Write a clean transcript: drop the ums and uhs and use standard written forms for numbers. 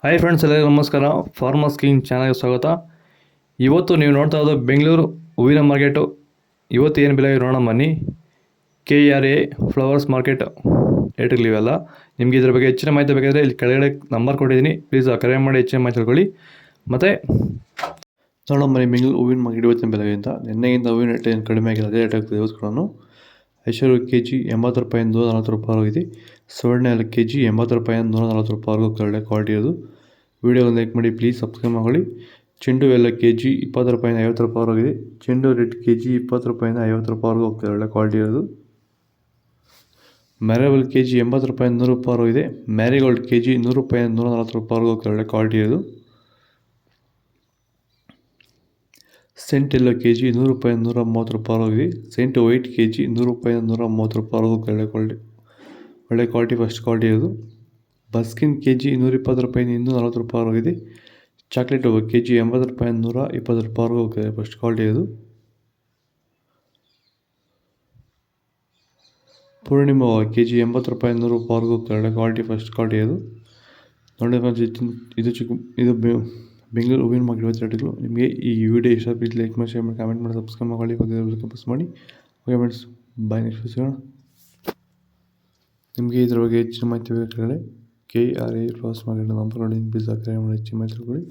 Hi friends, ಎಲ್ಲರಿಗೂ ನಮಸ್ಕಾರ. Farmers king ಚಾನಲ್ಗೆ ಸ್ವಾಗತ. ಇವತ್ತು ನೀವು ನೋಡ್ತಾ ಇರೋದು ಬೆಂಗಳೂರು ಹೂವಿನ ಮಾರ್ಕೆಟು. ಇವತ್ತು ಏನು ಬೆಲೆ ನೋಡೋಣ ಬನ್ನಿ. KRA ಫ್ಲವರ್ಸ್ ಮಾರ್ಕೆಟ್ ರೇಟ್ಗಳಿವೆಲ್ಲ. ನಿಮಗೆ ಇದ್ರ ಬಗ್ಗೆ ಹೆಚ್ಚಿನ ಮಾಹಿತಿ ಬೇಕಾದರೆ ಇಲ್ಲಿ ಕೆಳಗಡೆ ನಂಬರ್ ಕೊಟ್ಟಿದ್ದೀನಿ, ಪ್ಲೀಸ್ ಕರೆ ಮಾಡಿ ಹೆಚ್ಚಿನ ಮಾಹಿತಿ ತಿಳ್ಕೊಳ್ಳಿ. ಮತ್ತು ನೋಡೋಣ ಬನ್ನಿ, ಬೆಂಗಳೂರು ಹೂವಿನ ಮಾರ್ಕೆಟ್ ಇವತ್ತಿನ ಬೆಲೆಗಿಂತ ನಿನ್ನೆಗಿಂತ ಹೂವಿನ ರೇಟ್ ಏನು ಕಡಿಮೆ ಆಗಿದೆ, ಅದೇ ರೇಟ್ ಆಗ್ತದೆ ಇವತ್ತು. ಐಶ್ವರ್ಯ KG 80 ರೂಪಾಯಿಂದ 140 ರೂಪಾಯಿವರೆಗಿದೆ. ಸುವರ್ಣ KG 80 ರೂಪಾಯಿಂದ 140 ರೂಪಾಯಿವರೆಗೂ ಒಳ್ಳೆ ಕ್ವಾಲಿಟಿ ಇರೋದು. ವಿಡಿಯೋ ಲೈಕ್ ಮಾಡಿ, ಪ್ಲೀಸ್ ಸಬ್ಸ್ಕ್ರೈಬ್ ಮಾಡಿ. ಚೆಂಡು ಎಲ್ಲ KG 20 ರೂಪಾಯಿಂದ 50 ರೂಪಾಯಿವರೆಗಿದೆ. ಚೆಂಡು ರೇಟ್ KG 20 ರೂಪಾಯಿಂದ 50 ರೂಪಾಯಿವರೆಗೂ ಹೋಗ್ತದೆ, ಒಳ್ಳೆ ಕ್ವಾಲಿಟಿ ಇರೋದು. ಮ್ಯಾರಿಗೋಲ್ಡ್ KG 80 ರೂಪಾಯಿಂದ 100 ರೂಪಾಯಿವರೆಗಿದೆ. ಮ್ಯಾರಿಗೋಲ್ಡ್ KG 100 ರೂಪಾಯಿಂದ 140 ರೂಪಾಯಿವರೆಗೂ ಹೋಗ್ತದೆ, ಒಳ್ಳೆ ಕ್ವಾಲಿಟಿ ಇರೋದು. ಸೆಂಟ್ ಎಲ್ಲ KG 100 ರೂಪಾಯಿಂದ 130 ರೂಪಾಯಿವರೆಗಿದೆ. ಸೆಂಟ್ ವೈಟ್ KG 100 ರೂಪಾಯಿಂದ 130 ರೂಪಾಯಿವರೆಗೂ ಒಳ್ಳೆ ಕ್ವಾಲಿಟಿ ಫಸ್ಟ್ ಕ್ವಾಲಿಟಿ ಇರೋದು. ಬಸ್ಕಿನ್ KG 120 ರೂಪಾಯಿಂದ 240 ರೂಪಾಯಿವರೆಗಿದೆ. ಚಾಕ್ಲೇಟ್ KG 80 ರೂಪಾಯಿಂದ 120 ರೂಪಾಯಿವರೆಗೂ ಹೋಗ್ತದೆ, ಫಸ್ಟ್ ಕ್ವಾಲಿಟಿ ಇರೋದು. ಪೂರ್ಣಿಮಾ KG 80 ರೂಪಾಯಿಂದ 100 ರೂಪಾಯಿವರೆಗೂ ಹೋಗ್ತದೆ, ಒಳ್ಳೆ ಕ್ವಾಲಿಟಿ ಫಸ್ಟ್ ಕ್ವಾಲಿಟಿ ಇರೋದು. ನೋಡಿ ಫ್ರೆಂಡ್ಸ್, ಇದು ಬೆಂಗಳೂರು ಹೂವಿನ ಮಾರ್ಕೆಟ್ ಇವತ್ತು ರೇಟ್ಗಳು. ನಿಮಗೆ ಈ ವಿಡಿಯೋ ಇಷ್ಟ ಪ್ಲೀಸ್ ಲೈಕ್ ಮಾಡಿ, ಶೇರ್ ಮಾಡಿ, ಕಾಮೆಂಟ್ ಮಾಡಿ, ಸಬ್ಸ್ಕ್ರೈಬ್ ಮಾಡಿ, ಪ್ರೆಸ್ ಮಾಡಿ. ಓಕೆ ಫ್ರೆಂಡ್ಸ್, ಬಾಯ್. ನೆಕ್ಸ್ಟ್ ಸಿಗೋಣ. ನಿಮಗೆ ಇದರ ಬಗ್ಗೆ ಹೆಚ್ಚಿನ ಮಾಹಿತಿ ಬೇಕಾದರೆ KRA ಫ್ಲವರ್ಸ್ ಮಾರ್ಕೆಟ್ ನಂಬರ್ ನೋಡಿ, ಪ್ಲೀಸ್ ಕರೆ ಮಾಡಿ ಹೆಚ್ಚಿನ ಮಾಹಿತಿ ತಿಳ್ಕೊಳ್ಳಿ.